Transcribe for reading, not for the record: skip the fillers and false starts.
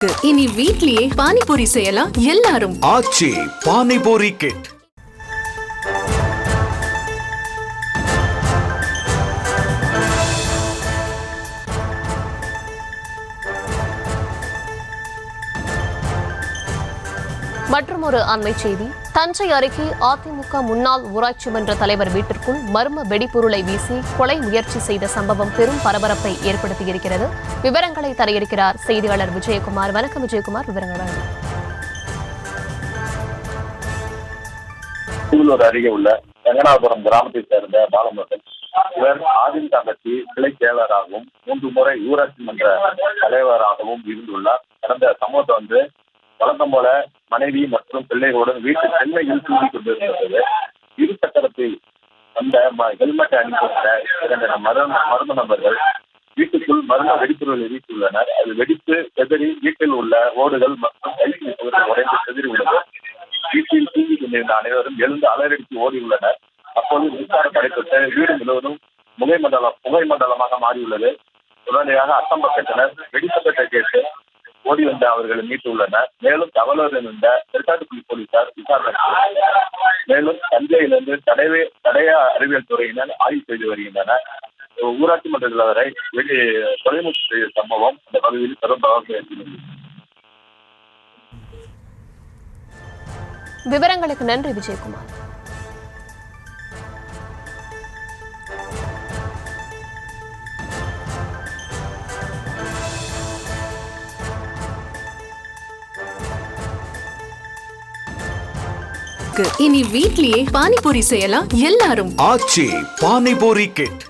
இனி வீட்லயே பானிபூரி செய்யலாம் எல்லாரும். ஆச்சி பானிபூரி கிட். மற்றொரு அண்மை செய்தி. தஞ்சை அருகே அதிமுக முன்னாள் ஊராட்சி மன்ற தலைவர் வீட்டிற்குள் மர்ம வெடிபொருளை வீசி கொலை முயற்சி செய்த சம்பவம் பெரும் பரபரப்பை ஏற்படுத்தியிருக்கிறது. விவரங்களை தர இருக்கிறார் செய்தியாளர் விஜயகுமார். வணக்கம் விஜயகுமார், விவரங்கள். சூலூர் அருகே உள்ள ரங்கநாதபுரம் கிராமத்தை சேர்ந்த பாலமுருகன் இவர் அதிமுக கட்சி கிளை செயலராகவும் 3 முறை ஊராட்சி மன்ற தலைவராகவும் இருந்துள்ளார். கடந்த சம்பவத்தை வழக்கம் போல மனைவி மற்றும் பிள்ளைகளுடன் வீட்டு சென்னையில் தூங்கி கொண்டிருந்தது. இரு சக்கரத்தில் அந்த ஹெல்மெட் அணிந்திருந்த 2 மர்ம நபர்கள் வீட்டுக்குள் மர்ம வெடிப்பொருள் எரித்துள்ளனர். அது வெடித்து செதறி வீட்டில் உள்ள ஓடுகள் மற்றும் கைக்கு உடைந்து செதறி உள்ளது. வீட்டில் தூங்கி கொண்டிருந்த அனைவரும் எழுந்து அலறடித்து ஓடியுள்ளனர். அப்போது மின்சாரம் தடைப்பட்டு வீடு முழுவதும் புகை மண்டலமாக மாறியுள்ளது. உடனடியாக அக்கம்பக்கத்தினர் வெடிப்பட்ட கேட்டு ஓடி வந்த அவர்களை மீட்டுள்ளனர். மேலும் தகவலோடு இருந்த திருக்காட்டுப்பள்ளி போலீசார் விசாரணை, மேலும் தஞ்சையிலிருந்து தடய அறிவியல் துறையினர் ஆய்வு செய்து வருகின்றனர். ஊராட்சி மன்ற தலைவரை தொலைநோக்கு செய்த சம்பவம் அந்த பகுதியில் பெரும் பரபரப்பை ஏற்படுத்தியுள்ளது. விவரங்களுக்கு நன்றி விஜயகுமார். இனி வீட்லயே பானிபூரி செய்யலாம் எல்லாரும். ஆச்சி பானிபூரி கிட்.